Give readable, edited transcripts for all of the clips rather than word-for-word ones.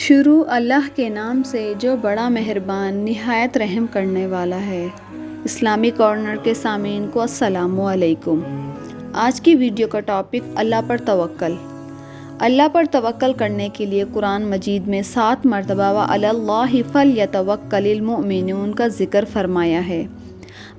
شروع اللہ کے نام سے جو بڑا مہربان نہایت رحم کرنے والا ہے۔ اسلامی کارنر کے سامعین کو السلام علیکم۔ آج کی ویڈیو کا ٹاپک اللہ پر توکل۔ اللہ پر توکل کرنے کے لیے قرآن مجید میں 7 مرتبہ وَعَلَى اللَّهِ فَلْيَتَوَكَّلِ الْمُؤْمِنُونَ کا ذکر فرمایا ہے۔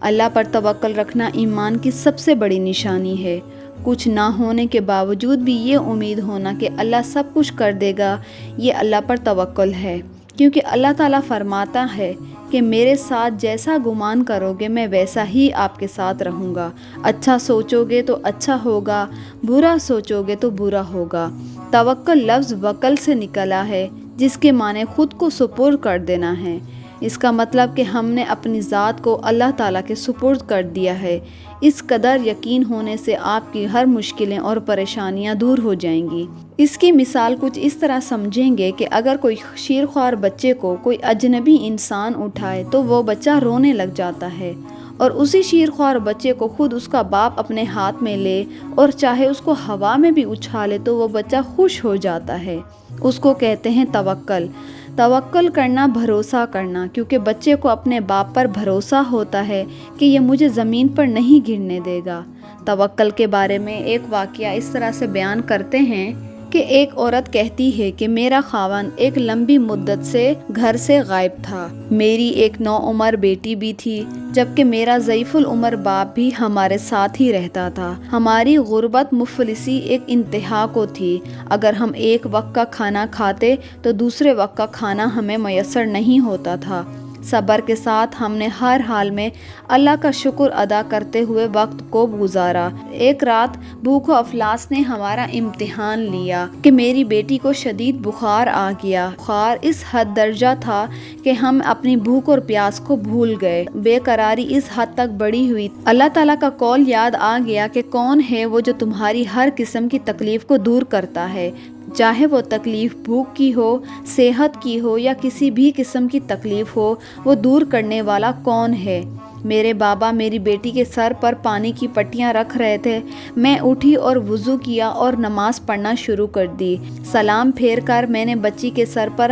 اللہ پر توکل رکھنا ایمان کی سب سے بڑی نشانی ہے۔ کچھ نہ ہونے کے باوجود بھی یہ امید ہونا کہ اللہ سب کچھ کر دے گا، یہ اللہ پر توکل ہے، کیونکہ اللہ تعالیٰ فرماتا ہے کہ میرے ساتھ جیسا گمان کرو گے میں ویسا ہی آپ کے ساتھ رہوں گا۔ اچھا سوچو گے تو اچھا ہوگا، برا سوچو گے تو برا ہوگا۔ توکل لفظ وکل سے نکلا ہے، جس کے معنی خود کو سپرد کر دینا ہے۔ اس کا مطلب کہ ہم نے اپنی ذات کو اللہ تعالیٰ کے سپرد کر دیا ہے۔ اس قدر یقین ہونے سے آپ کی ہر مشکلیں اور پریشانیاں دور ہو جائیں گی۔ اس کی مثال کچھ اس طرح سمجھیں گے کہ اگر کوئی شیرخوار بچے کو کوئی اجنبی انسان اٹھائے تو وہ بچہ رونے لگ جاتا ہے، اور اسی شیرخوار بچے کو خود اس کا باپ اپنے ہاتھ میں لے اور چاہے اس کو ہوا میں بھی اچھالے تو وہ بچہ خوش ہو جاتا ہے۔ اس کو کہتے ہیں توکل۔ توکل کرنا بھروسہ کرنا، کیونکہ بچے کو اپنے باپ پر بھروسہ ہوتا ہے کہ یہ مجھے زمین پر نہیں گرنے دے گا۔ توکل کے بارے میں ایک واقعہ اس طرح سے بیان کرتے ہیں کہ ایک عورت کہتی ہے کہ میرا خاوند ایک لمبی مدت سے گھر سے غائب تھا۔ میری ایک نوعمر بیٹی بھی تھی، جبکہ میرا ضعیف العمر باپ بھی ہمارے ساتھ ہی رہتا تھا۔ ہماری غربت مفلسی ایک انتہا کو تھی۔ اگر ہم ایک وقت کا کھانا کھاتے تو دوسرے وقت کا کھانا ہمیں میسر نہیں ہوتا تھا۔ صبر کے ساتھ ہم نے ہر حال میں اللہ کا شکر ادا کرتے ہوئے وقت کو گزارا۔ ایک رات بھوک و افلاس نے ہمارا امتحان لیا کہ میری بیٹی کو شدید بخار آ گیا۔ بخار اس حد درجہ تھا کہ ہم اپنی بھوک اور پیاس کو بھول گئے۔ بے قراری اس حد تک بڑھی ہوئی۔ اللہ تعالیٰ کا قول یاد آ گیا کہ کون ہے وہ جو تمہاری ہر قسم کی تکلیف کو دور کرتا ہے، چاہے وہ تکلیف بھوک کی ہو، صحت کی ہو یا کسی بھی قسم کی تکلیف ہو، وہ دور کرنے والا کون ہے۔ میرے بابا میری بیٹی کے سر پر پانی کی پٹیاں رکھ رہے تھے۔ میں اٹھی اور وضو کیا اور نماز پڑھنا شروع کر دی۔ سلام پھیر کر میں نے بچی کے سر پر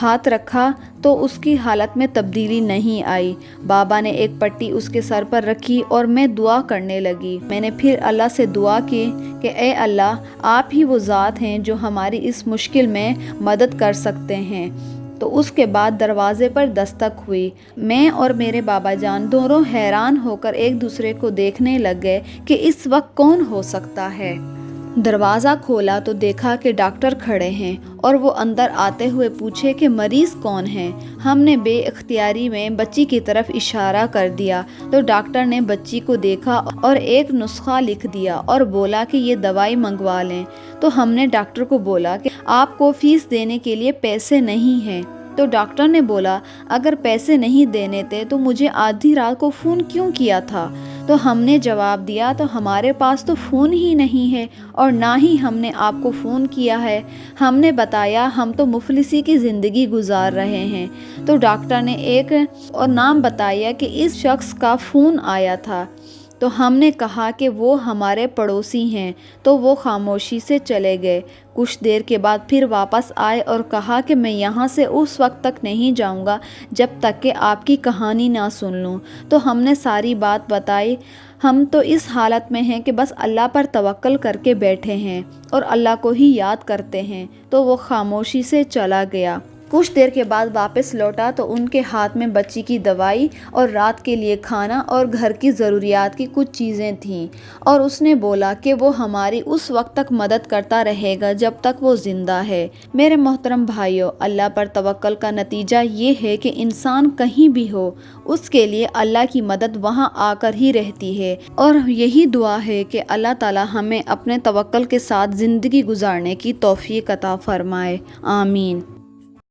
ہاتھ رکھا تو اس کی حالت میں تبدیلی نہیں آئی۔ بابا نے ایک پٹی اس کے سر پر رکھی اور میں دعا کرنے لگی۔ میں نے پھر اللہ سے دعا کی کہ اے اللہ، آپ ہی وہ ذات ہیں جو ہماری اس مشکل میں مدد کر سکتے ہیں۔ تو اس کے بعد دروازے پر دستک ہوئی۔ میں اور میرے بابا جان دونوں حیران ہو کر ایک دوسرے کو دیکھنے لگ گئے کہ اس وقت کون ہو سکتا ہے۔ دروازہ کھولا تو دیکھا کہ ڈاکٹر کھڑے ہیں اور وہ اندر آتے ہوئے پوچھے کہ مریض کون ہے۔ ہم نے بے اختیاری میں بچی کی طرف اشارہ کر دیا تو ڈاکٹر نے بچی کو دیکھا اور ایک نسخہ لکھ دیا اور بولا کہ یہ دوائی منگوا لیں۔ تو ہم نے ڈاکٹر کو بولا کہ آپ کو فیس دینے کے لیے پیسے نہیں ہیں۔ تو ڈاکٹر نے بولا اگر پیسے نہیں دینے تھے تو مجھے آدھی رات کو فون کیوں کیا تھا؟ تو ہم نے جواب دیا تو ہمارے پاس تو فون ہی نہیں ہے اور نہ ہی ہم نے آپ کو فون کیا ہے۔ ہم نے بتایا ہم تو مفلسی کی زندگی گزار رہے ہیں۔ تو ڈاکٹر نے ایک اور نام بتایا کہ اس شخص کا فون آیا تھا۔ تو ہم نے کہا کہ وہ ہمارے پڑوسی ہیں، تو وہ خاموشی سے چلے گئے۔ کچھ دیر کے بعد پھر واپس آئے اور کہا کہ میں یہاں سے اس وقت تک نہیں جاؤں گا جب تک کہ آپ کی کہانی نہ سن لوں۔ تو ہم نے ساری بات بتائی۔ ہم تو اس حالت میں ہیں کہ بس اللہ پر توکل کر کے بیٹھے ہیں اور اللہ کو ہی یاد کرتے ہیں۔ تو وہ خاموشی سے چلا گیا۔ کچھ دیر کے بعد واپس لوٹا تو ان کے ہاتھ میں بچی کی دوائی اور رات کے لیے کھانا اور گھر کی ضروریات کی کچھ چیزیں تھیں، اور اس نے بولا کہ وہ ہماری اس وقت تک مدد کرتا رہے گا جب تک وہ زندہ ہے۔ میرے محترم بھائیوں، اللہ پر توکل کا نتیجہ یہ ہے کہ انسان کہیں بھی ہو، اس کے لیے اللہ کی مدد وہاں آ کر ہی رہتی ہے، اور یہی دعا ہے کہ اللہ تعالی ہمیں اپنے توکل کے ساتھ زندگی گزارنے کی توفیق عطا فرمائے۔ آمین۔